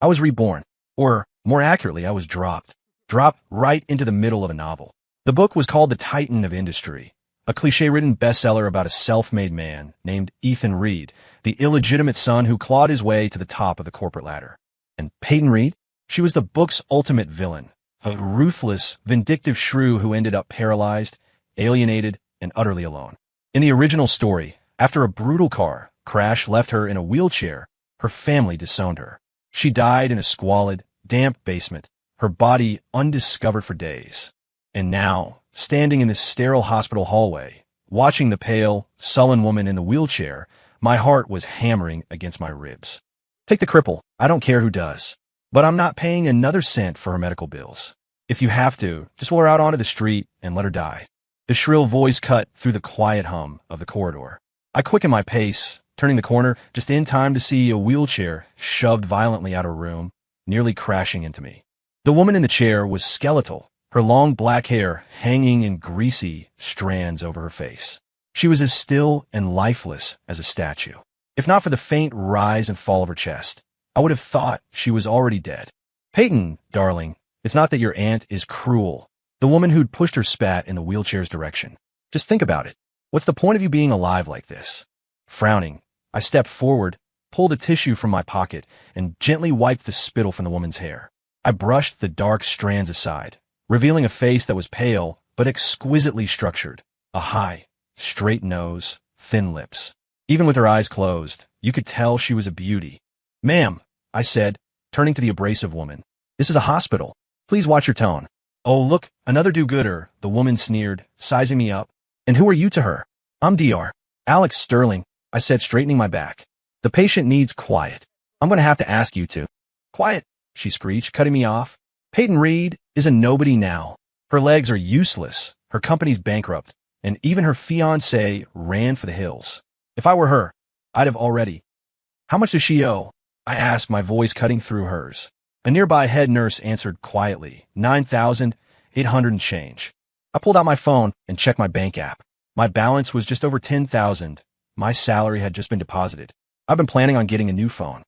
I was reborn. Or, more accurately, I was dropped. Dropped right into the middle of a novel. The book was called The Titan of Industry, a cliché-ridden bestseller about a self-made man named Ethan Reed, the illegitimate son who clawed his way to the top of the corporate ladder. And Peyton Reed? She was the book's ultimate villain, a ruthless, vindictive shrew who ended up paralyzed, alienated, and utterly alone. In the original story, after a brutal car crash left her in a wheelchair, her family disowned her. She died in a squalid, damp basement, her body undiscovered for days. And now, standing in this sterile hospital hallway, watching the pale, sullen woman in the wheelchair, my heart was hammering against my ribs. Take the cripple, I don't care who does. But I'm not paying another cent for her medical bills. If you have to, just roll her out onto the street and let her die. The shrill voice cut through the quiet hum of the corridor. I quickened my pace, turning the corner just in time to see a wheelchair shoved violently out of a room, nearly crashing into me. The woman in the chair was skeletal, her long black hair hanging in greasy strands over her face. She was as still and lifeless as a statue. If not for the faint rise and fall of her chest, I would have thought she was already dead. Peyton, darling, it's not that your aunt is cruel. The woman who'd pushed her spat in the wheelchair's direction. Just think about it. What's the point of you being alive like this? Frowning, I stepped forward, pulled a tissue from my pocket, and gently wiped the spittle from the woman's hair. I brushed the dark strands aside, revealing a face that was pale but exquisitely structured. A high, straight nose, thin lips. Even with her eyes closed, you could tell she was a beauty. Ma'am, I said, turning to the abrasive woman. This is a hospital. Please watch your tone. Oh, look, another do-gooder, the woman sneered, sizing me up. And who are you to her? I'm Dr. Alex Sterling, I said, straightening my back. The patient needs quiet. I'm going to have to ask you to. Quiet, she screeched, cutting me off. Peyton Reed is a nobody now. Her legs are useless, her company's bankrupt, and even her fiancé ran for the hills. If I were her, I'd have already. How much does she owe? I asked, my voice cutting through hers. A nearby head nurse answered quietly, $9,800 and change. I pulled out my phone and checked my bank app. My balance was just over $10,000. My salary had just been deposited. I've been planning on getting a new phone.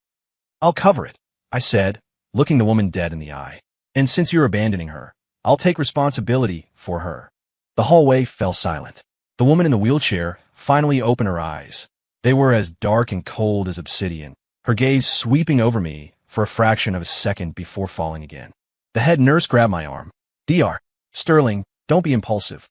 I'll cover it, I said, looking the woman dead in the eye. And since you're abandoning her, I'll take responsibility for her. The hallway fell silent. The woman in the wheelchair finally opened her eyes. They were as dark and cold as obsidian, her gaze sweeping over me for a fraction of a second before falling again. The head nurse grabbed my arm. Dr. Sterling, don't be impulsive.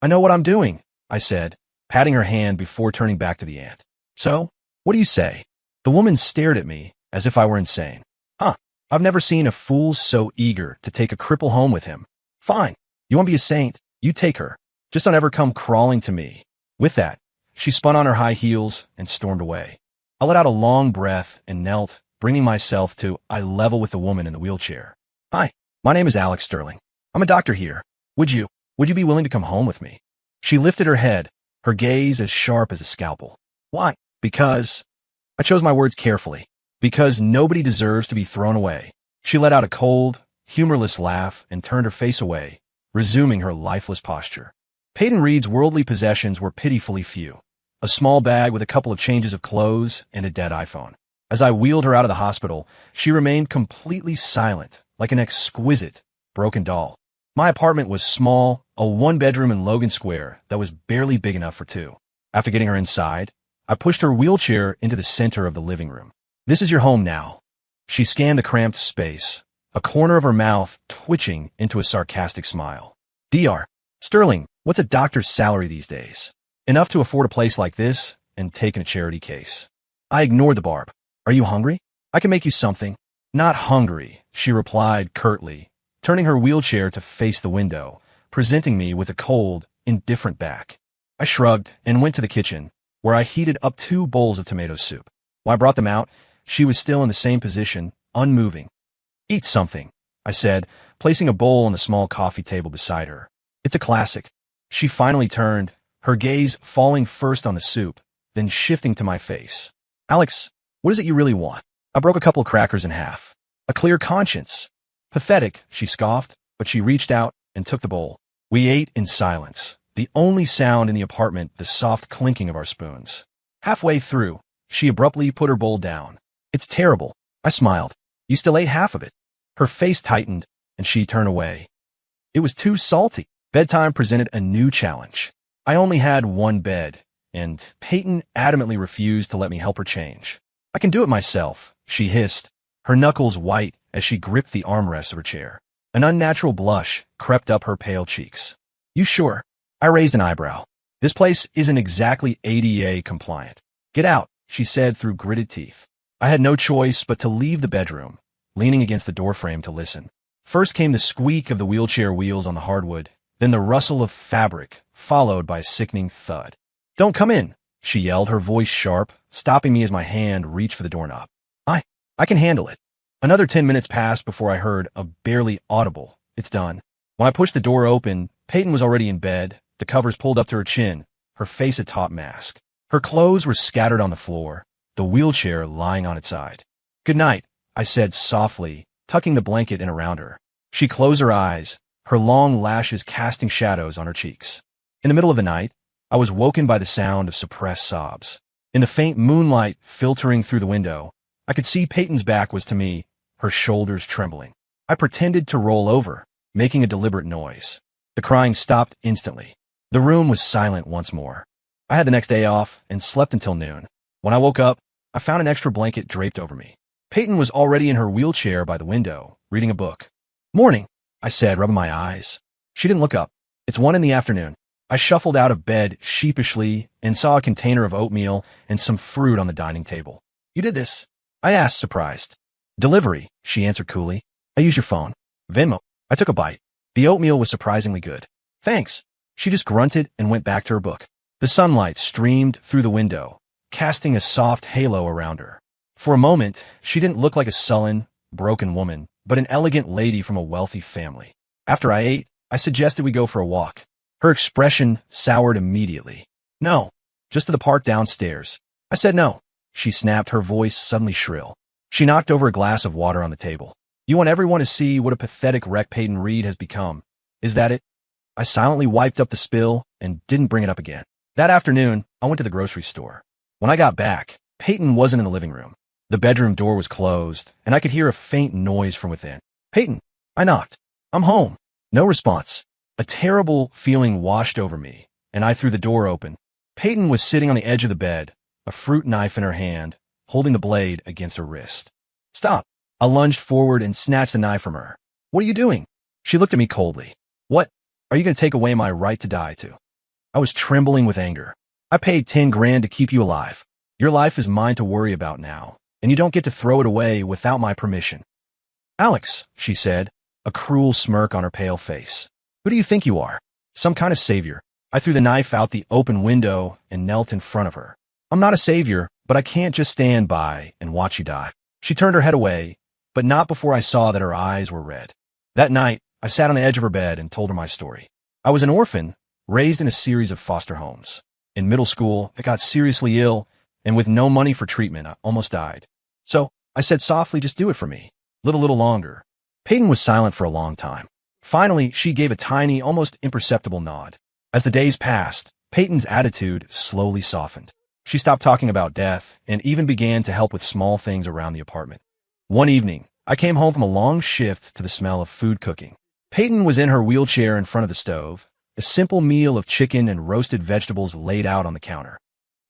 I know what I'm doing, I said, patting her hand before turning back to the aunt. So, what do you say? The woman stared at me as if I were insane. Huh, I've never seen a fool so eager to take a cripple home with him. Fine, you want to be a saint? You take her. Just don't ever come crawling to me. With that, she spun on her high heels and stormed away. I let out a long breath and knelt, bringing myself to eye level with the woman in the wheelchair. Hi, my name is Alex Sterling. I'm a doctor here. Would you be willing to come home with me? She lifted her head, her gaze as sharp as a scalpel. Why? Because... I chose my words carefully. Because nobody deserves to be thrown away. She let out a cold, humorless laugh and turned her face away, resuming her lifeless posture. Peyton Reed's worldly possessions were pitifully few. A small bag with a couple of changes of clothes and a dead iPhone. As I wheeled her out of the hospital, she remained completely silent, like an exquisite, broken doll. My apartment was small, a one-bedroom in Logan Square that was barely big enough for two. After getting her inside, I pushed her wheelchair into the center of the living room. This is your home now. She scanned the cramped space, a corner of her mouth twitching into a sarcastic smile. Dr. Sterling, what's a doctor's salary these days? Enough to afford a place like this and take in a charity case. I ignored the barb. Are you hungry? I can make you something. Not hungry, she replied curtly, turning her wheelchair to face the window, presenting me with a cold, indifferent back. I shrugged and went to the kitchen, where I heated up 2 bowls of tomato soup. When I brought them out, she was still in the same position, unmoving. Eat something, I said, placing a bowl on the small coffee table beside her. It's a classic. She finally turned, her gaze falling first on the soup, then shifting to my face. Alex, what is it you really want? I broke a couple of crackers in half. A clear conscience. Pathetic, she scoffed, but she reached out and took the bowl. We ate in silence, the only sound in the apartment the soft clinking of our spoons. Halfway through, she abruptly put her bowl down. It's terrible, I smiled. You still ate half of it. Her face tightened, and she turned away. It was too salty. Bedtime presented a new challenge. I only had one bed, and Peyton adamantly refused to let me help her change. I can do it myself, she hissed, her knuckles white as she gripped the armrests of her chair. An unnatural blush crept up her pale cheeks. You sure? I raised an eyebrow. This place isn't exactly ADA compliant. Get out, she said through gritted teeth. I had no choice but to leave the bedroom, leaning against the doorframe to listen. First came the squeak of the wheelchair wheels on the hardwood, then the rustle of fabric, followed by a sickening thud. Don't come in, she yelled, her voice sharp, stopping me as my hand reached for the doorknob. I can handle it. Another 10 minutes passed before I heard a barely audible, it's done. When I pushed the door open, Peyton was already in bed, the covers pulled up to her chin, her face a taut mask. Her clothes were scattered on the floor, the wheelchair lying on its side. Good night, I said softly, tucking the blanket in around her. She closed her eyes, her long lashes casting shadows on her cheeks. In the middle of the night, I was woken by the sound of suppressed sobs. In the faint moonlight filtering through the window, I could see Peyton's back was to me, her shoulders trembling. I pretended to roll over, making a deliberate noise. The crying stopped instantly. The room was silent once more. I had the next day off and slept until noon. When I woke up, I found an extra blanket draped over me. Peyton was already in her wheelchair by the window, reading a book. Morning, I said, rubbing my eyes. She didn't look up. It's 1 in the afternoon. I shuffled out of bed sheepishly and saw a container of oatmeal and some fruit on the dining table. You did this? I asked, surprised. Delivery, she answered coolly. I used your phone. Venmo. I took a bite. The oatmeal was surprisingly good. Thanks. She just grunted and went back to her book. The sunlight streamed through the window, casting a soft halo around her. For a moment, she didn't look like a sullen, broken woman, but an elegant lady from a wealthy family. After I ate, I suggested we go for a walk. Her expression soured immediately. No, just to the park downstairs. I said no. She snapped, her voice suddenly shrill. She knocked over a glass of water on the table. You want everyone to see what a pathetic wreck Peyton Reed has become. Is that it? I silently wiped up the spill and didn't bring it up again. That afternoon, I went to the grocery store. When I got back, Peyton wasn't in the living room. The bedroom door was closed, and I could hear a faint noise from within. Peyton, I knocked. I'm home. No response. A terrible feeling washed over me, and I threw the door open. Peyton was sitting on the edge of the bed, a fruit knife in her hand, holding the blade against her wrist. Stop. I lunged forward and snatched the knife from her. What are you doing? She looked at me coldly. What? Are you going to take away my right to die too? I was trembling with anger. I paid 10 grand to keep you alive. Your life is mine to worry about now, and you don't get to throw it away without my permission. Alex, she said, a cruel smirk on her pale face. Who do you think you are? Some kind of savior. I threw the knife out the open window and knelt in front of her. I'm not a savior, but I can't just stand by and watch you die. She turned her head away, but not before I saw that her eyes were red. That night, I sat on the edge of her bed and told her my story. I was an orphan, raised in a series of foster homes. In middle school, I got seriously ill, and with no money for treatment, I almost died. So, I said softly, just do it for me. Live a little longer. Peyton was silent for a long time. Finally, she gave a tiny, almost imperceptible nod. As the days passed, Peyton's attitude slowly softened. She stopped talking about death and even began to help with small things around the apartment. One evening, I came home from a long shift to the smell of food cooking. Peyton was in her wheelchair in front of the stove, a simple meal of chicken and roasted vegetables laid out on the counter.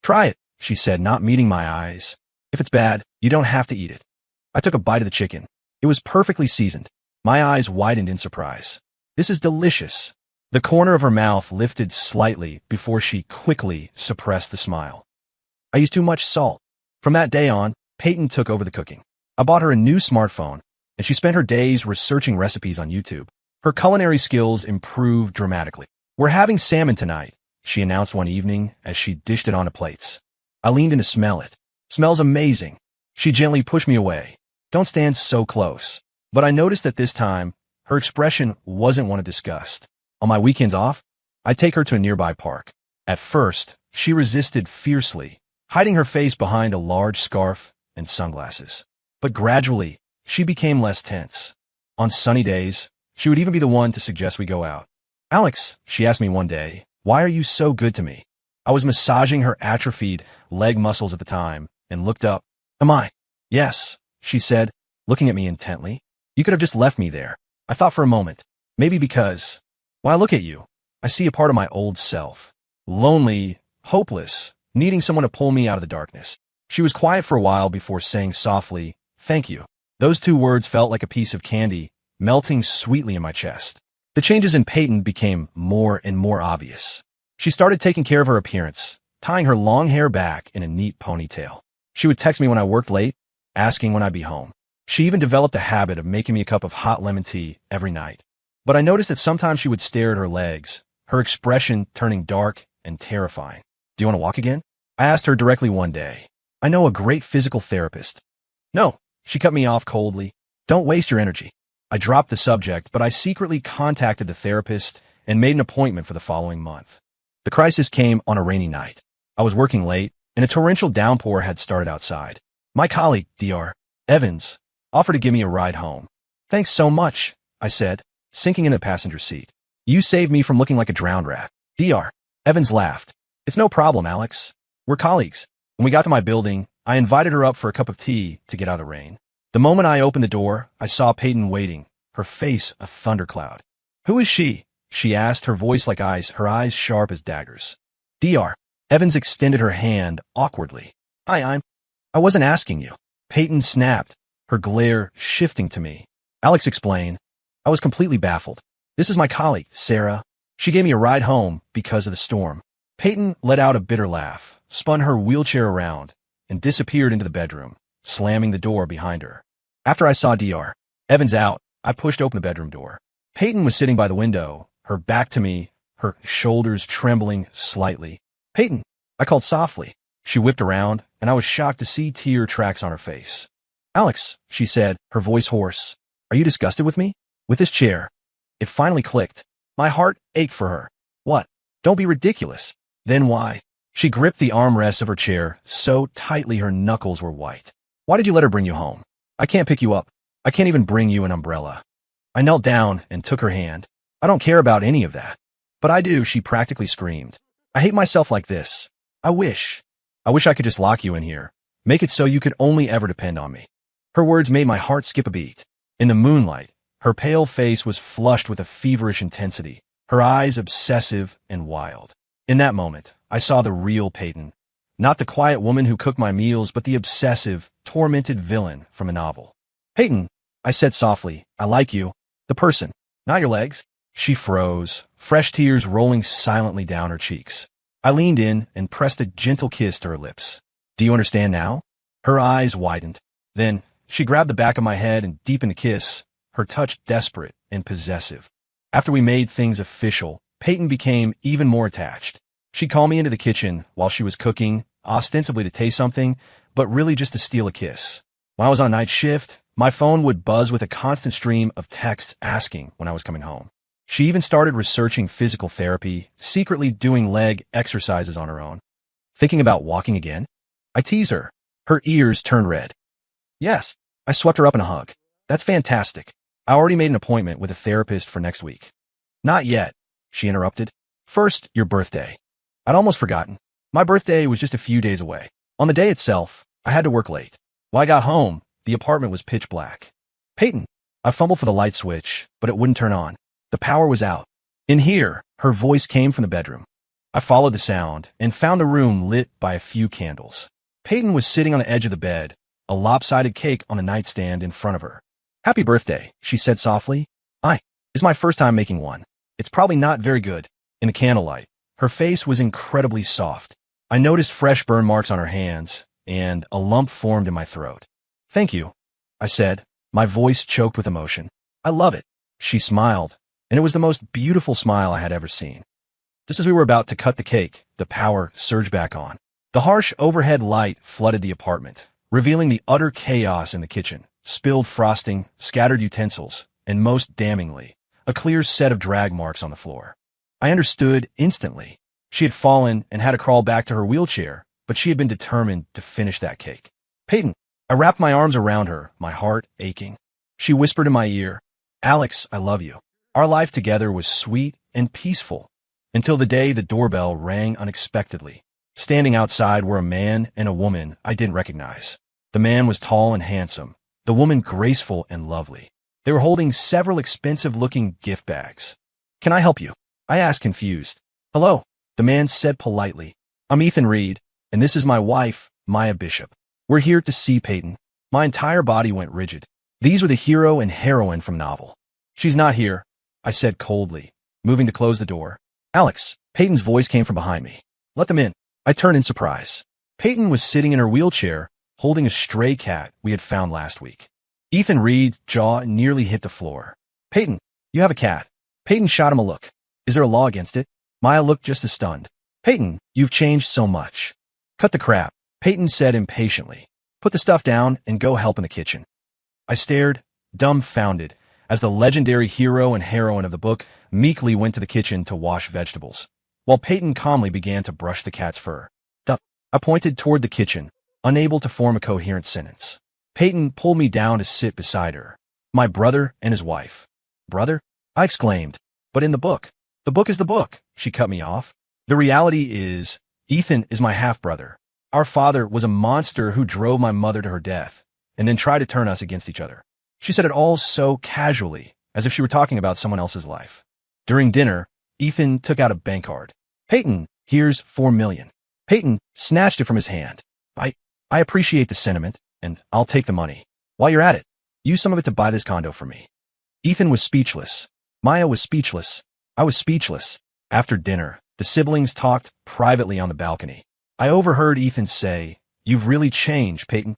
Try it, she said, not meeting my eyes. If it's bad, you don't have to eat it. I took a bite of the chicken. It was perfectly seasoned. My eyes widened in surprise. This is delicious. The corner of her mouth lifted slightly before she quickly suppressed the smile. I used too much salt. From that day on, Peyton took over the cooking. I bought her a new smartphone, and she spent her days researching recipes on YouTube. Her culinary skills improved dramatically. We're having salmon tonight, she announced one evening as she dished it onto plates. I leaned in to smell it. Smells amazing. She gently pushed me away. Don't stand so close. But I noticed that this time, her expression wasn't one of disgust. On my weekends off, I'd take her to a nearby park. At first, she resisted fiercely, hiding her face behind a large scarf and sunglasses. But gradually, she became less tense. On sunny days, she would even be the one to suggest we go out. Alex, she asked me one day, why are you so good to me? I was massaging her atrophied leg muscles at the time and looked up. Am I? Yes, she said, looking at me intently. You could have just left me there. I thought for a moment. Maybe because, when I look at you, I see a part of my old self. Lonely, hopeless, needing someone to pull me out of the darkness. She was quiet for a while before saying softly, "Thank you." Those two words felt like a piece of candy, melting sweetly in my chest. The changes in Peyton became more and more obvious. She started taking care of her appearance, tying her long hair back in a neat ponytail. She would text me when I worked late, asking when I'd be home. She even developed a habit of making me a cup of hot lemon tea every night. But I noticed that sometimes she would stare at her legs, her expression turning dark and terrifying. "Do you want to walk again?" I asked her directly one day. "I know a great physical therapist." "No," she cut me off coldly. "Don't waste your energy." I dropped the subject, but I secretly contacted the therapist and made an appointment for the following month. The crisis came on a rainy night. I was working late, and a torrential downpour had started outside. My colleague, Dr. Evans, offered to give me a ride home. "Thanks so much," I said, sinking in the passenger seat. "You saved me from looking like a drowned rat." Dr. Evans laughed. "It's no problem, Alex. We're colleagues." When we got to my building, I invited her up for a cup of tea to get out of the rain. The moment I opened the door, I saw Peyton waiting, her face a thundercloud. "Who is she?" she asked, her voice like ice, her eyes sharp as daggers. Dr. Evans extended her hand awkwardly. I wasn't asking you." Peyton snapped, her glare shifting to me. "Alex, explain." I was completely baffled. "This is my colleague, Sarah. She gave me a ride home because of the storm." Peyton let out a bitter laugh, spun her wheelchair around, and disappeared into the bedroom, slamming the door behind her. After I saw Dr. Evans out, I pushed open the bedroom door. Peyton was sitting by the window, her back to me, her shoulders trembling slightly. "Peyton," I called softly. She whipped around, and I was shocked to see tear tracks on her face. "Alex," she said, her voice hoarse. "Are you disgusted with me? With this chair?" It finally clicked. My heart ached for her. "What? Don't be ridiculous." "Then why?" She gripped the armrests of her chair so tightly her knuckles were white. "Why did you let her bring you home? I can't pick you up. I can't even bring you an umbrella." I knelt down and took her hand. "I don't care about any of that." "But I do," she practically screamed. "I hate myself like this. I wish I could just lock you in here. Make it so you could only ever depend on me." Her words made my heart skip a beat. In the moonlight, her pale face was flushed with a feverish intensity, her eyes obsessive and wild. In that moment, I saw the real Peyton. Not the quiet woman who cooked my meals, but the obsessive, tormented villain from a novel. "Peyton," I said softly, "I like you. The person, not your legs." She froze, fresh tears rolling silently down her cheeks. I leaned in and pressed a gentle kiss to her lips. "Do you understand now?" Her eyes widened. Then, she grabbed the back of my head and deepened the kiss, her touch desperate and possessive. After we made things official, Peyton became even more attached. She'd call me into the kitchen while she was cooking, ostensibly to taste something, but really just to steal a kiss. When I was on night shift, my phone would buzz with a constant stream of texts asking when I was coming home. She even started researching physical therapy, secretly doing leg exercises on her own. "Thinking about walking again?" I teased her. Her ears turned red. "Yes." I swept her up in a hug. "That's fantastic. I already made an appointment with a therapist for next week." "Not yet," she interrupted. "First, your birthday." I'd almost forgotten. My birthday was just a few days away. On the day itself, I had to work late. When I got home, the apartment was pitch black. "Peyton." I fumbled for the light switch, but it wouldn't turn on. The power was out. In here, her voice came from the bedroom. I followed the sound and found the room lit by a few candles. Peyton was sitting on the edge of the bed, a lopsided cake on a nightstand in front of her. "Happy birthday," she said softly. It's my first time making one. It's probably not very good." In the candlelight, her face was incredibly soft. I noticed fresh burn marks on her hands, and a lump formed in my throat. "Thank you," I said, my voice choked with emotion. "I love it." She smiled, and it was the most beautiful smile I had ever seen. Just as we were about to cut the cake, the power surged back on. The harsh overhead light flooded the apartment, revealing the utter chaos in the kitchen, spilled frosting, scattered utensils, and most damningly, a clear set of drag marks on the floor. I understood instantly. She had fallen and had to crawl back to her wheelchair, but she had been determined to finish that cake. "Peyton." I wrapped my arms around her, my heart aching. She whispered in my ear, "Alex, I love you." Our life together was sweet and peaceful, until the day the doorbell rang unexpectedly. Standing outside were a man and a woman I didn't recognize. The man was tall and handsome, the woman graceful and lovely. They were holding several expensive-looking gift bags. "Can I help you?" I asked, confused. "Hello," the man said politely. "I'm Ethan Reed, and this is my wife, Maya Bishop. We're here to see Peyton." My entire body went rigid. These were the hero and heroine from novel. "She's not here," I said coldly, moving to close the door. "Alex," Peyton's voice came from behind me. "Let them in." I turned in surprise. Peyton was sitting in her wheelchair, holding a stray cat we had found last week. Ethan Reed's jaw nearly hit the floor. "Peyton, you have a cat." Peyton shot him a look. "Is there a law against it?" Maya looked just as stunned. "Peyton, you've changed so much." "Cut the crap," Peyton said impatiently. "Put the stuff down and go help in the kitchen." I stared, dumbfounded, as the legendary hero and heroine of the book meekly went to the kitchen to wash vegetables, while Peyton calmly began to brush the cat's fur. I pointed toward the kitchen, unable to form a coherent sentence. Peyton pulled me down to sit beside her. "My brother and his wife." "Brother?" I exclaimed. "But in the book." "The book is the book," she cut me off. "The reality is, Ethan is my half-brother. Our father was a monster who drove my mother to her death, and then tried to turn us against each other." She said it all so casually, as if she were talking about someone else's life. During dinner, Ethan took out a bank card. "Peyton, here's $4 million. Peyton snatched it from his hand. I appreciate the sentiment, and I'll take the money. While you're at it, use some of it to buy this condo for me." Ethan was speechless. Maya was speechless. I was speechless. After dinner, the siblings talked privately on the balcony. I overheard Ethan say, "You've really changed, Peyton."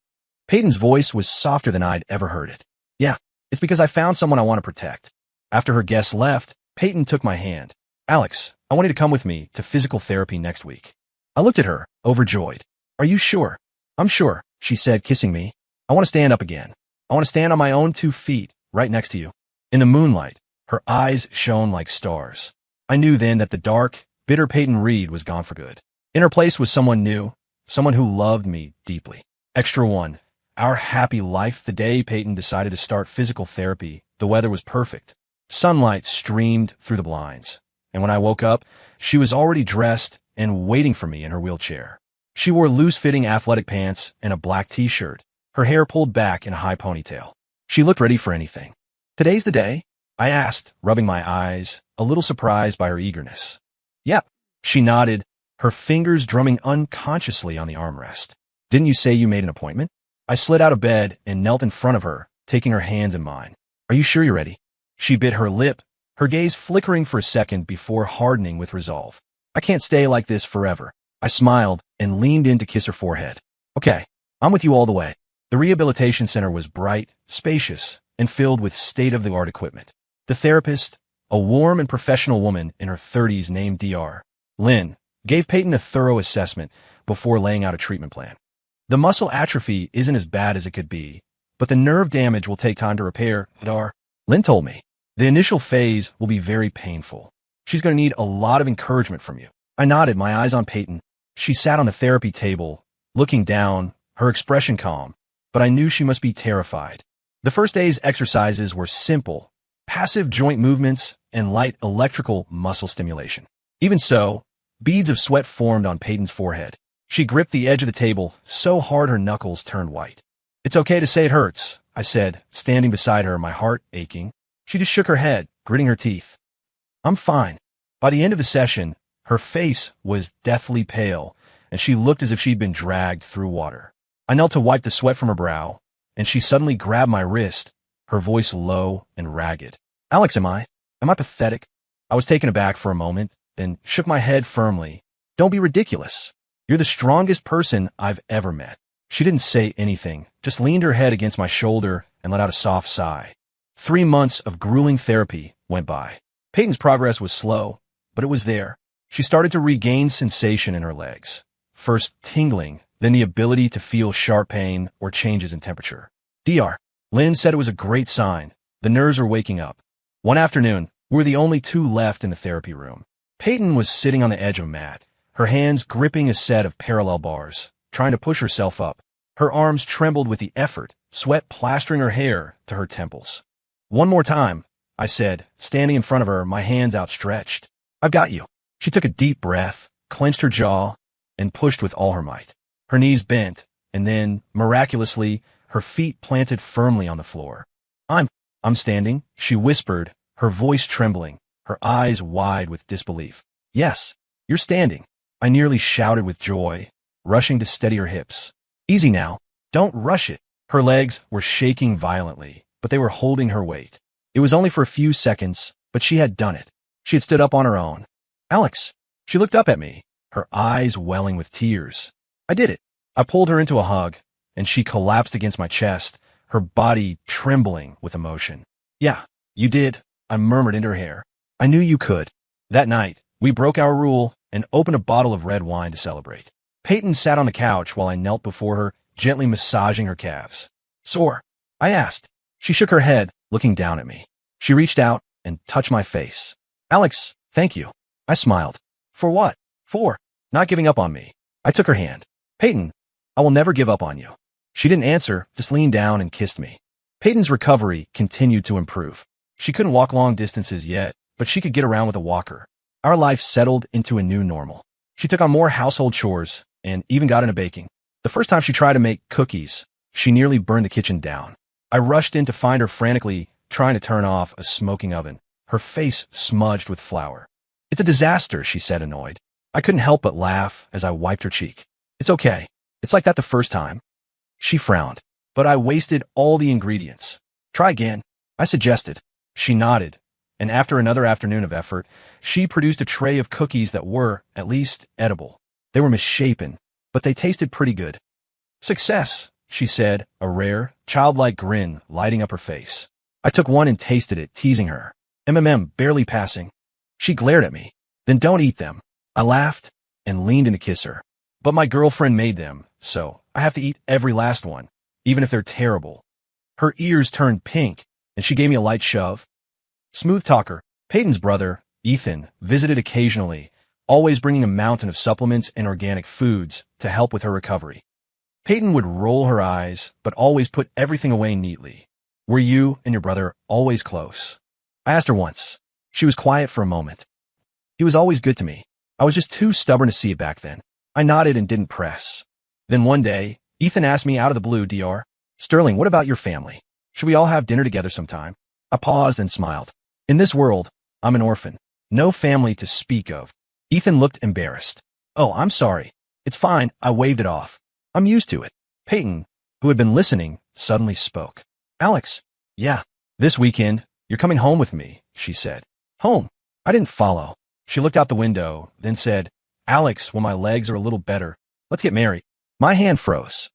Peyton's voice was softer than I'd ever heard it. "Yeah, it's because I found someone I want to protect." After her guests left, Peyton took my hand. "Alex, I want you to come with me to physical therapy next week." I looked at her, overjoyed. "Are you sure?" "I'm sure," she said, kissing me. "I want to stand up again. I want to stand on my own 2 feet, right next to you." In the moonlight, her eyes shone like stars. I knew then that the dark, bitter Peyton Reed was gone for good. In her place was someone new, someone who loved me deeply. Extra 1. Our happy life the day Peyton decided to start physical therapy. The weather was perfect. Sunlight streamed through the blinds. And when I woke up, she was already dressed and waiting for me in her wheelchair. She wore loose-fitting athletic pants and a black t-shirt, her hair pulled back in a high ponytail. She looked ready for anything. "Today's the day?" I asked, rubbing my eyes, a little surprised by her eagerness. "Yep." She nodded, her fingers drumming unconsciously on the armrest. "Didn't you say you made an appointment?" I slid out of bed and knelt in front of her, taking her hands in mine. "Are you sure you're ready?" She bit her lip, her gaze flickering for a second before hardening with resolve. "I can't stay like this forever." I smiled and leaned in to kiss her forehead. "Okay, I'm with you all the way." The rehabilitation center was bright, spacious, and filled with state-of-the-art equipment. The therapist, a warm and professional woman in her 30s named Dr. Lynn, gave Peyton a thorough assessment before laying out a treatment plan. "The muscle atrophy isn't as bad as it could be, but the nerve damage will take time to repair, Dr. Lynn told me. "The initial phase will be very painful. She's going to need a lot of encouragement from you." I nodded, my eyes on Peyton. She sat on the therapy table, looking down, her expression calm, but I knew she must be terrified. The first day's exercises were simple, passive joint movements and light electrical muscle stimulation. Even so, beads of sweat formed on Peyton's forehead. She gripped the edge of the table so hard her knuckles turned white. "It's okay to say it hurts," I said, standing beside her, my heart aching. She just shook her head, gritting her teeth. "I'm fine." By the end of the session, her face was deathly pale, and she looked as if she'd been dragged through water. I knelt to wipe the sweat from her brow, and she suddenly grabbed my wrist, her voice low and ragged. "Alex, am I pathetic?" I was taken aback for a moment, then shook my head firmly. "Don't be ridiculous. You're the strongest person I've ever met." She didn't say anything, just leaned her head against my shoulder and let out a soft sigh. 3 months of grueling therapy went by. Peyton's progress was slow, but it was there. She started to regain sensation in her legs, first tingling, then the ability to feel sharp pain or changes in temperature. Dr. Lynn said it was a great sign. The nerves are waking up. One afternoon, we were the only 2 left in the therapy room. Peyton was sitting on the edge of a mat, her hands gripping a set of parallel bars, trying to push herself up. Her arms trembled with the effort, sweat plastering her hair to her temples. "One more time," I said, standing in front of her, my hands outstretched. "I've got you." She took a deep breath, clenched her jaw, and pushed with all her might. Her knees bent, and then, miraculously, her feet planted firmly on the floor. I'm standing, she whispered, her voice trembling, her eyes wide with disbelief. Yes, you're standing. I nearly shouted with joy, rushing to steady her hips. Easy now. Don't rush it. Her legs were shaking violently, but they were holding her weight. It was only for a few seconds, but she had done it. She had stood up on her own. Alex. She looked up at me, her eyes welling with tears. I did it. I pulled her into a hug, and she collapsed against my chest, her body trembling with emotion. Yeah, you did, I murmured into her hair. I knew you could. That night, we broke our rule and opened a bottle of red wine to celebrate. Peyton sat on the couch while I knelt before her, gently massaging her calves. Sore? I asked. She shook her head, looking down at me. She reached out and touched my face. Alex, thank you. I smiled. For what? For not giving up on me. I took her hand. Peyton, I will never give up on you. She didn't answer, just leaned down and kissed me. Peyton's recovery continued to improve. She couldn't walk long distances yet, but she could get around with a walker. Our life settled into a new normal. She took on more household chores and even got into baking. The first time she tried to make cookies, she nearly burned the kitchen down. I rushed in to find her frantically trying to turn off a smoking oven, her face smudged with flour. It's a disaster, she said, annoyed. I couldn't help but laugh as I wiped her cheek. It's okay. It's like that the first time. She frowned, but I wasted all the ingredients. Try again, I suggested. She nodded, and after another afternoon of effort, she produced a tray of cookies that were, at least, edible. They were misshapen, but they tasted pretty good. Success, she said, a rare, childlike grin lighting up her face. I took one and tasted it, teasing her. Barely passing. She glared at me. Then don't eat them. I laughed and leaned in to kiss her. But my girlfriend made them, so I have to eat every last one, even if they're terrible. Her ears turned pink, and she gave me a light shove. Smooth talker, Peyton's brother, Ethan, visited occasionally, always bringing a mountain of supplements and organic foods to help with her recovery. Peyton would roll her eyes, but always put everything away neatly. Were you and your brother always close? I asked her once. She was quiet for a moment. He was always good to me. I was just too stubborn to see it back then. I nodded and didn't press. Then one day, Ethan asked me out of the blue, Dr. Sterling, what about your family? Should we all have dinner together sometime? I paused and smiled. In this world, I'm an orphan. No family to speak of. Ethan looked embarrassed. Oh, I'm sorry. It's fine. I waved it off. I'm used to it. Peyton, who had been listening, suddenly spoke. Alex, yeah, this weekend, you're coming home with me, she said. Home? I didn't follow. She looked out the window, then said, Alex, when my legs are a little better, let's get married. My hand froze.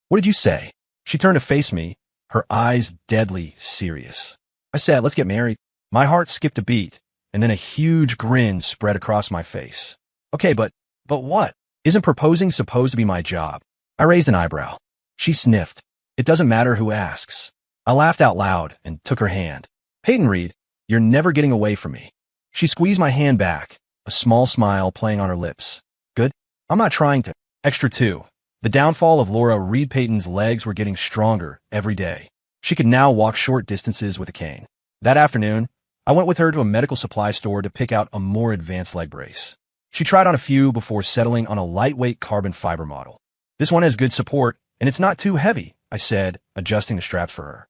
What did you say? She turned to face me, her eyes deadly serious. I said, let's get married. My heart skipped a beat, and then a huge grin spread across my face. Okay, but what? Isn't proposing supposed to be my job? I raised an eyebrow. She sniffed. It doesn't matter who asks. I laughed out loud and took her hand. Peyton Reed, you're never getting away from me. She squeezed my hand back, a small smile playing on her lips. Good? I'm not trying to. Extra 2. The downfall of Laura Reed. Peyton's legs were getting stronger every day. She could now walk short distances with a cane. That afternoon, I went with her to a medical supply store to pick out a more advanced leg brace. She tried on a few before settling on a lightweight carbon fiber model. This one has good support, and it's not too heavy, I said, adjusting the straps for her.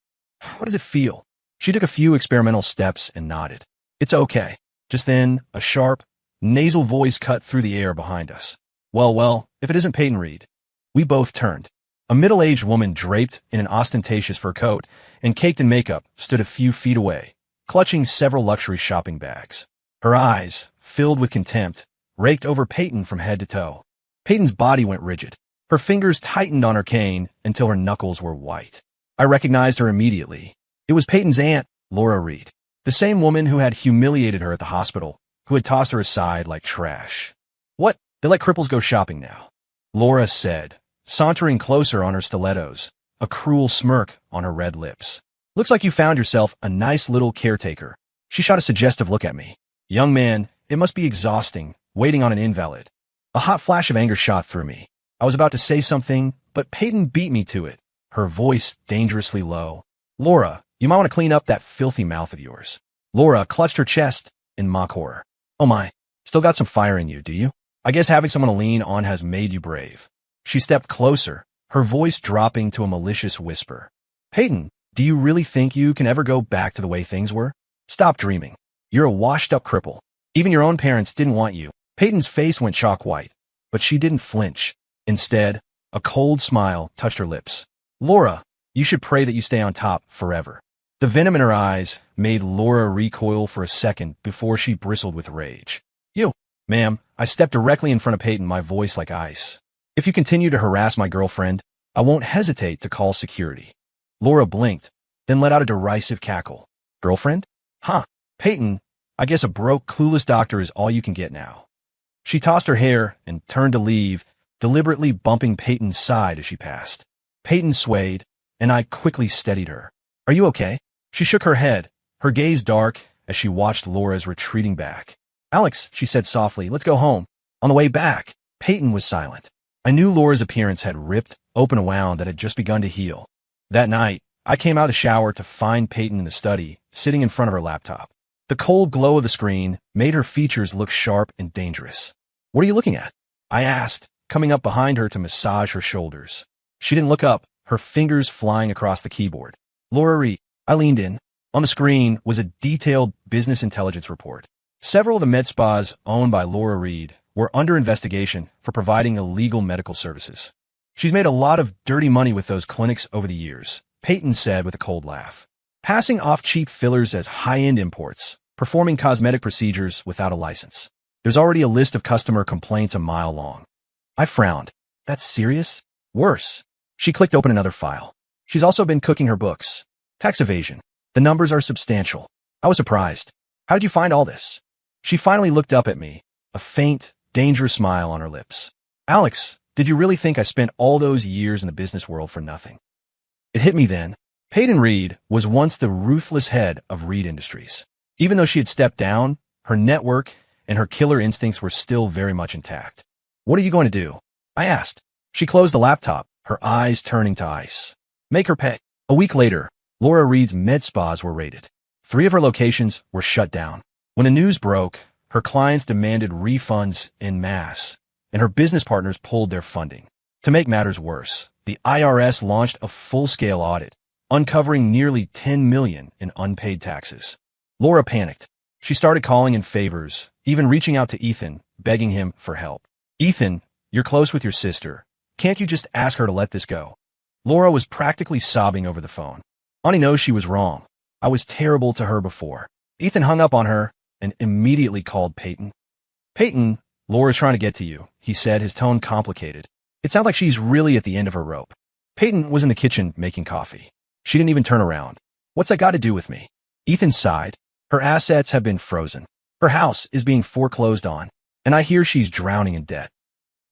What does it feel? She took a few experimental steps and nodded. It's okay. Just then, a sharp, nasal voice cut through the air behind us. Well, if it isn't Peyton Reed. We both turned. A middle-aged woman draped in an ostentatious fur coat and caked in makeup stood a few feet away, clutching several luxury shopping bags. Her eyes, filled with contempt, raked over Peyton from head to toe. Peyton's body went rigid. Her fingers tightened on her cane until her knuckles were white. I recognized her immediately. It was Peyton's aunt, Laura Reed, the same woman who had humiliated her at the hospital, who had tossed her aside like trash. What? They let cripples go shopping now, Laura said, sauntering closer on her stilettos, a cruel smirk on her red lips. Looks like you found yourself a nice little caretaker. She shot a suggestive look at me. Young man, it must be exhausting, waiting on an invalid. A hot flash of anger shot through me. I was about to say something, but Peyton beat me to it, her voice dangerously low. Laura, you might want to clean up that filthy mouth of yours. Laura clutched her chest in mock horror. Oh my, still got some fire in you, do you? I guess having someone to lean on has made you brave. She stepped closer, her voice dropping to a malicious whisper. Peyton, do you really think you can ever go back to the way things were? Stop dreaming. You're a washed-up cripple. Even your own parents didn't want you. Peyton's face went chalk white, but she didn't flinch. Instead, a cold smile touched her lips. Laura, you should pray that you stay on top forever. The venom in her eyes made Laura recoil for a second before she bristled with rage. You, ma'am, I stepped directly in front of Peyton, my voice like ice. If you continue to harass my girlfriend, I won't hesitate to call security. Laura blinked, then let out a derisive cackle. Girlfriend? Huh, Peyton, I guess a broke, clueless doctor is all you can get now. She tossed her hair and turned to leave, deliberately bumping Peyton's side as she passed. Peyton swayed, and I quickly steadied her. Are you okay? She shook her head, her gaze dark as she watched Laura's retreating back. Alex, she said softly, let's go home. On the way back, Peyton was silent. I knew Laura's appearance had ripped open a wound that had just begun to heal. That night, I came out of the shower to find Peyton in the study, sitting in front of her laptop. The cold glow of the screen made her features look sharp and dangerous. What are you looking at? I asked, coming up behind her to massage her shoulders. She didn't look up, her fingers flying across the keyboard. Laura Reed. I leaned in. On the screen was a detailed business intelligence report. Several of the med spas owned by Laura Reed were under investigation for providing illegal medical services. She's made a lot of dirty money with those clinics over the years, Peyton said with a cold laugh. Passing off cheap fillers as high-end imports, performing cosmetic procedures without a license. There's already a list of customer complaints a mile long. I frowned. That's serious? Worse. She clicked open another file. She's also been cooking her books. Tax evasion. The numbers are substantial. I was surprised. How did you find all this? She finally looked up at me, a faint, dangerous smile on her lips. Alex, did you really think I spent all those years in the business world for nothing? It hit me then. Peyton Reed was once the ruthless head of Reed Industries. Even though she had stepped down, her network and her killer instincts were still very much intact. What are you going to do? I asked. She closed the laptop, her eyes turning to ice. Make her pay. A week later, Laura Reed's med spas were raided. 3 of her locations were shut down. When the news broke, her clients demanded refunds en masse, and her business partners pulled their funding. To make matters worse, the IRS launched a full-scale audit, uncovering nearly $10 million in unpaid taxes. Laura panicked. She started calling in favors, even reaching out to Ethan, begging him for help. Ethan, you're close with your sister. Can't you just ask her to let this go? Laura was practically sobbing over the phone. Ani knows she was wrong. I was terrible to her before. Ethan hung up on her and immediately called Peyton. Peyton, Laura's trying to get to you, he said, his tone complicated. It sounds like she's really at the end of her rope. Peyton was in the kitchen making coffee. She didn't even turn around. What's that got to do with me? Ethan sighed. Her assets have been frozen. Her house is being foreclosed on, and I hear she's drowning in debt.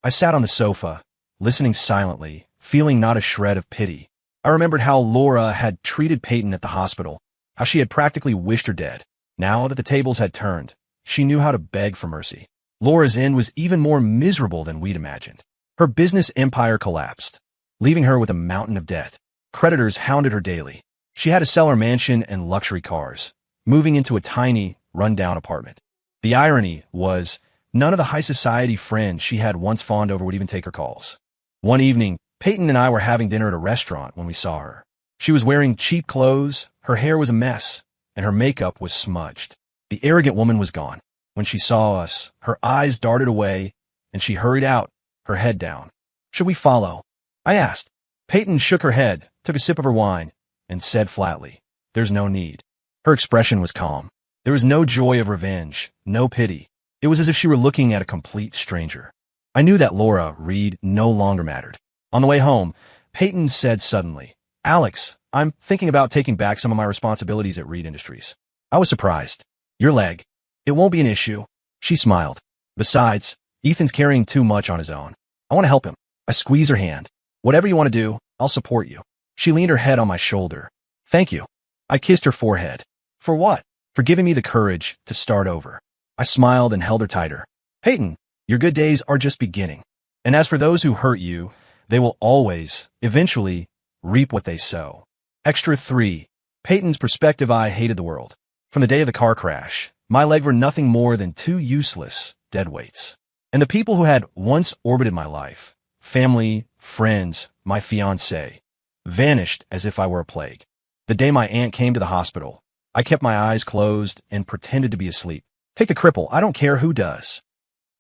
I sat on the sofa, listening silently, feeling not a shred of pity. I remembered how Laura had treated Peyton at the hospital, how she had practically wished her dead. Now that the tables had turned, she knew how to beg for mercy. Laura's end was even more miserable than we'd imagined. Her business empire collapsed, leaving her with a mountain of debt. Creditors hounded her daily. She had to sell her mansion and luxury cars, moving into a tiny, run-down apartment. The irony was, none of the high society friends she had once fawned over would even take her calls. One evening, Peyton and I were having dinner at a restaurant when we saw her. She was wearing cheap clothes, her hair was a mess, and her makeup was smudged. The arrogant woman was gone. When she saw us, her eyes darted away, and she hurried out, her head down. Should we follow? I asked. Peyton shook her head, took a sip of her wine, and said flatly, there's no need. Her expression was calm. There was no joy of revenge, no pity. It was as if she were looking at a complete stranger. I knew that Laura Reed no longer mattered. On the way home, Peyton said suddenly, Alex, I'm thinking about taking back some of my responsibilities at Reed Industries. I was surprised. Your leg. It won't be an issue. She smiled. Besides, Ethan's carrying too much on his own. I want to help him. I squeezed her hand. Whatever you want to do, I'll support you. She leaned her head on my shoulder. Thank you. I kissed her forehead. For what? For giving me the courage to start over. I smiled and held her tighter. Peyton, your good days are just beginning. And as for those who hurt you, they will always, eventually, reap what they sow. Extra 3. Peyton's perspective. I hated the world. From the day of the car crash, my legs were nothing more than 2 useless dead weights. And the people who had once orbited my life, family, friends, my fiancée, vanished as if I were a plague. The day my aunt came to the hospital, I kept my eyes closed and pretended to be asleep. Take the cripple, I don't care who does.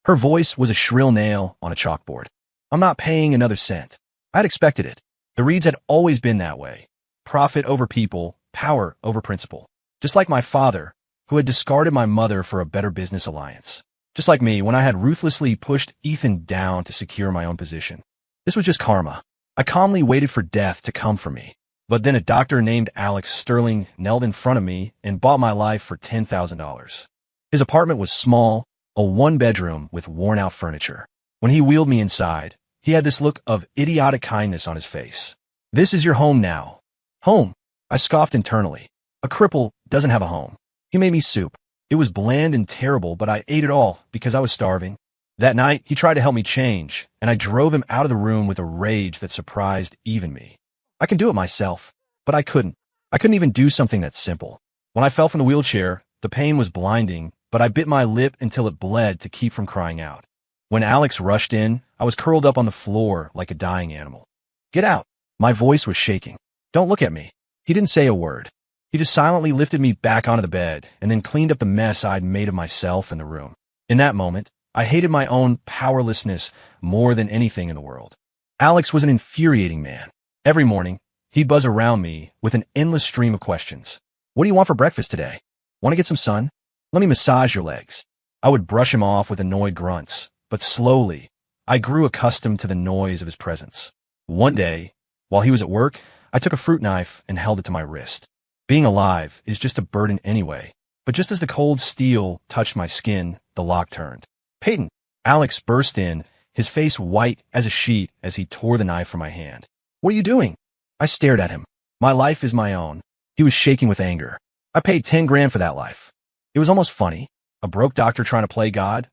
Her voice was a shrill nail on a chalkboard. I'm not paying another cent. I'd expected it. The Reeds had always been that way. Profit over people, power over principle. Just like my father, who had discarded my mother for a better business alliance. Just like me, when I had ruthlessly pushed Ethan down to secure my own position. This was just karma. I calmly waited for death to come for me. But then a doctor named Alex Sterling knelt in front of me and bought my life for $10,000. His apartment was small, a one-bedroom with worn-out furniture. When he wheeled me inside, he had this look of idiotic kindness on his face. This is your home now. Home? I scoffed internally. A cripple doesn't have a home. He made me soup. It was bland and terrible, but I ate it all because I was starving. That night, he tried to help me change, and I drove him out of the room with a rage that surprised even me. I can do it myself, but I couldn't. I couldn't even do something that simple. When I fell from the wheelchair, the pain was blinding, but I bit my lip until it bled to keep from crying out. When Alex rushed in, I was curled up on the floor like a dying animal. Get out! My voice was shaking. Don't look at me. He didn't say a word. He just silently lifted me back onto the bed and then cleaned up the mess I'd made of myself in the room. In that moment, I hated my own powerlessness more than anything in the world. Alex was an infuriating man. Every morning, he'd buzz around me with an endless stream of questions. What do you want for breakfast today? Want to get some sun? Let me massage your legs. I would brush him off with annoyed grunts, but slowly, I grew accustomed to the noise of his presence. One day, while he was at work, I took a fruit knife and held it to my wrist. Being alive is just a burden anyway, but just as the cold steel touched my skin, the lock turned. Peyton! Alex burst in, his face white as a sheet as he tore the knife from my hand. What are you doing? I stared at him. My life is my own. He was shaking with anger. I paid 10 grand for that life. It was almost funny, a broke doctor trying to play God.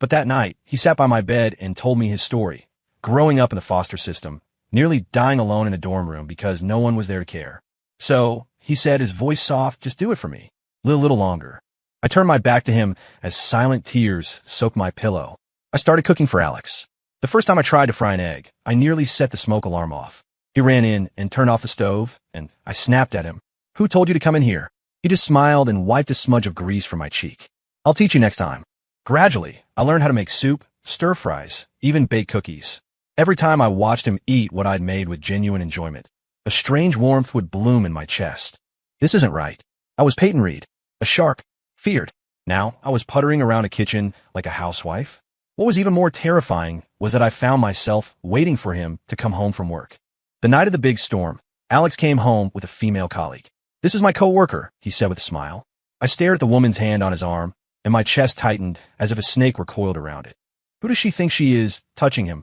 But that night, he sat by my bed and told me his story, growing up in the foster system, nearly dying alone in a dorm room because no one was there to care. So, he said, his voice soft, just do it for me. Live a little longer. I turned my back to him as silent tears soaked my pillow. I started cooking for Alex. The first time I tried to fry an egg, I nearly set the smoke alarm off. He ran in and turned off the stove, and I snapped at him. Who told you to come in here? He just smiled and wiped a smudge of grease from my cheek. I'll teach you next time. Gradually, I learned how to make soup, stir fries, even bake cookies. Every time I watched him eat what I'd made with genuine enjoyment, a strange warmth would bloom in my chest. This isn't right. I was Peyton Reed, a shark, feared. Now I was puttering around a kitchen like a housewife. What was even more terrifying was that I found myself waiting for him to come home from work. The night of the big storm, Alex came home with a female colleague. This is my co-worker, he said with a smile. I stared at the woman's hand on his arm, and my chest tightened as if a snake were coiled around it. Who does she think she is, touching him?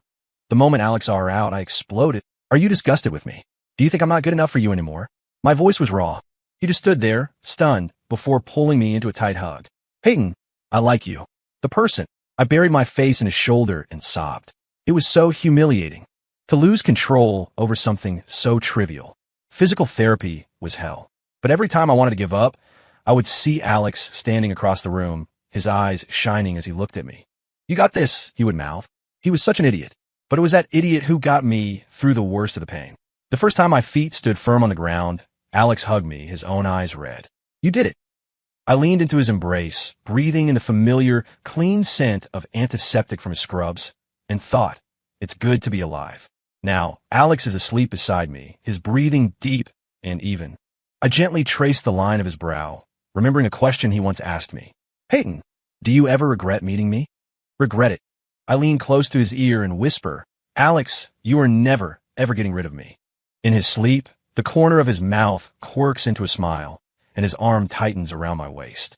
The moment Alex saw her out, I exploded. Are you disgusted with me? Do you think I'm not good enough for you anymore? My voice was raw. He just stood there, stunned, before pulling me into a tight hug. Peyton, I like you. The person. I buried my face in his shoulder and sobbed. It was so humiliating. To lose control over something so trivial. Physical therapy was hell. But every time I wanted to give up, I would see Alex standing across the room, his eyes shining as he looked at me. You got this, he would mouth. He was such an idiot. But it was that idiot who got me through the worst of the pain. The first time my feet stood firm on the ground, Alex hugged me, his own eyes red. You did it. I leaned into his embrace, breathing in the familiar, clean scent of antiseptic from his scrubs, and thought, it's good to be alive. Now, Alex is asleep beside me, his breathing deep and even. I gently traced the line of his brow, remembering a question he once asked me. Peyton, do you ever regret meeting me? Regret it. I lean close to his ear and whisper, Alex, you are never, ever getting rid of me. In his sleep, the corner of his mouth quirks into a smile, and his arm tightens around my waist.